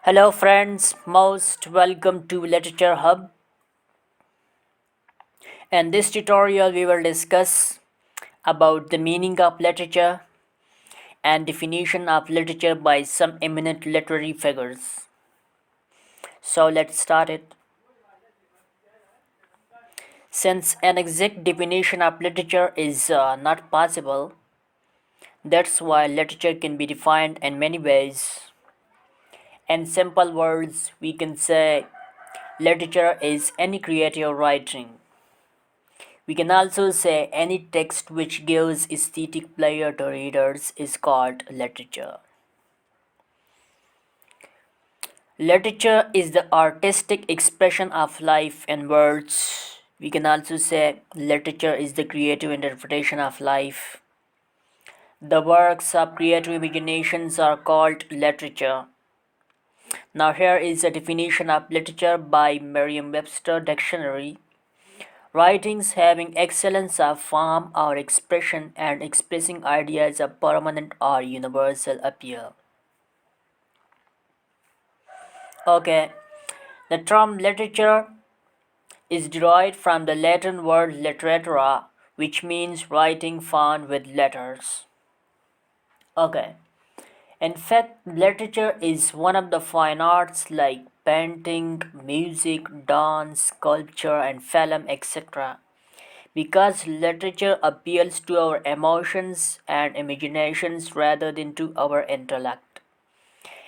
Hello friends, most welcome to Literature Hub. In this tutorial we will discuss about the meaning of literature and definition of literature by some eminent literary figures. So let's start it. Since an exact definition of literature is not possible, that's why literature can be defined in many ways. In simple words, we can say literature is any creative writing. We can also say any text which gives aesthetic pleasure to readers is called literature. Literature is the artistic expression of life in words. We can also say literature is the creative interpretation of life. The works of creative imaginations are called literature. Now here is a definition of literature by Merriam-Webster Dictionary. Writings having excellence of form or expression and expressing ideas of permanent or universal appeal. Okay, the term literature is derived from the Latin word literatura, which means writing found with letters. Okay, in fact, literature is one of the fine arts like painting, music, dance, sculpture, and film, etc. Because literature appeals to our emotions and imaginations rather than to our intellect.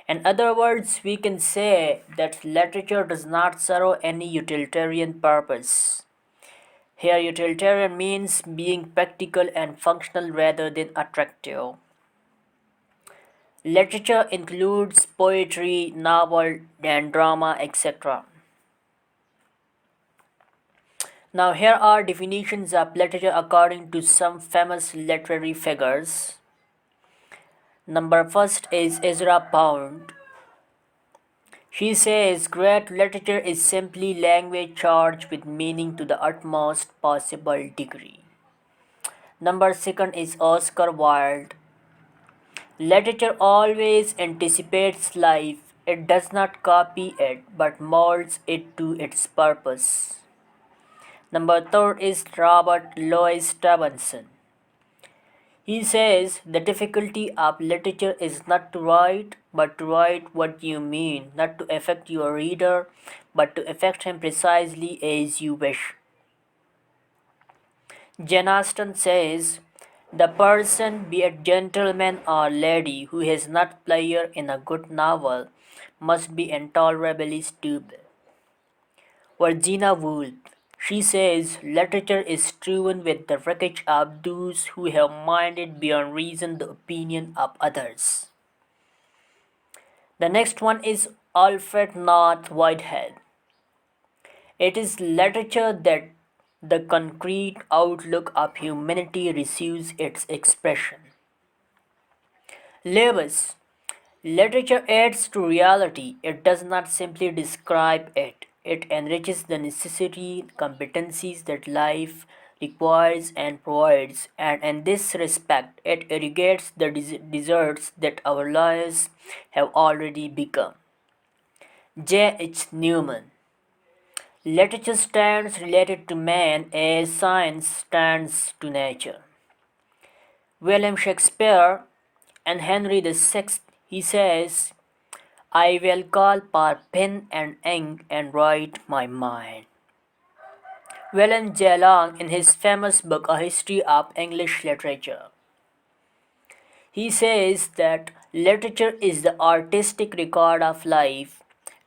In other words, we can say that literature does not serve any utilitarian purpose. Here, utilitarian means being practical and functional rather than attractive. Literature includes poetry, novel, and drama, etc. Now, here are definitions of literature according to some famous literary figures. Number first is Ezra Pound. She says great literature is simply language charged with meaning to the utmost possible degree. Number second is Oscar Wilde. Literature always anticipates life. It does not copy it but molds it to its purpose. Number third is Robert Louis Stevenson. He says the difficulty of literature is not to write, but to write what you mean, not to affect your reader, but to affect him precisely as you wish. Jane Austen says, the person, be it gentleman or lady, who has not pleasure in a good novel, must be intolerably stupid. Virginia Woolf. She says literature is strewn with the wreckage of those who have minded beyond reason the opinion of others. The next one is Alfred North Whitehead. It is literature that the concrete outlook of humanity receives its expression. Lewis. Literature adds to reality. It does not simply describe it. It enriches the necessary competencies that life requires and provides, and in this respect, it irrigates the deserts that our lives have already become. J. H. Newman. Literature stands related to man as science stands to nature. William Shakespeare and Henry VI, he says, I will call for pen and ink and write my mind. William J. Long, in his famous book A History of English Literature, he says that literature is the artistic record of life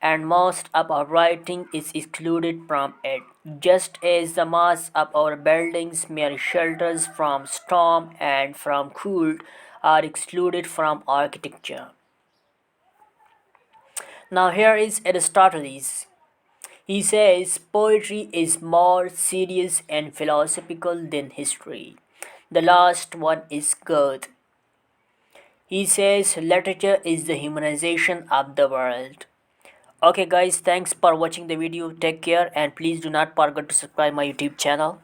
and most of our writing is excluded from it, just as the mass of our buildings, mere shelters from storm and from cold, are excluded from architecture. Now here is Aristotle. He says poetry is more serious and philosophical than history. The last one is Goethe. He says literature is the humanization of the world. Okay guys, thanks for watching the video. Take care and please do not forget to subscribe my YouTube channel.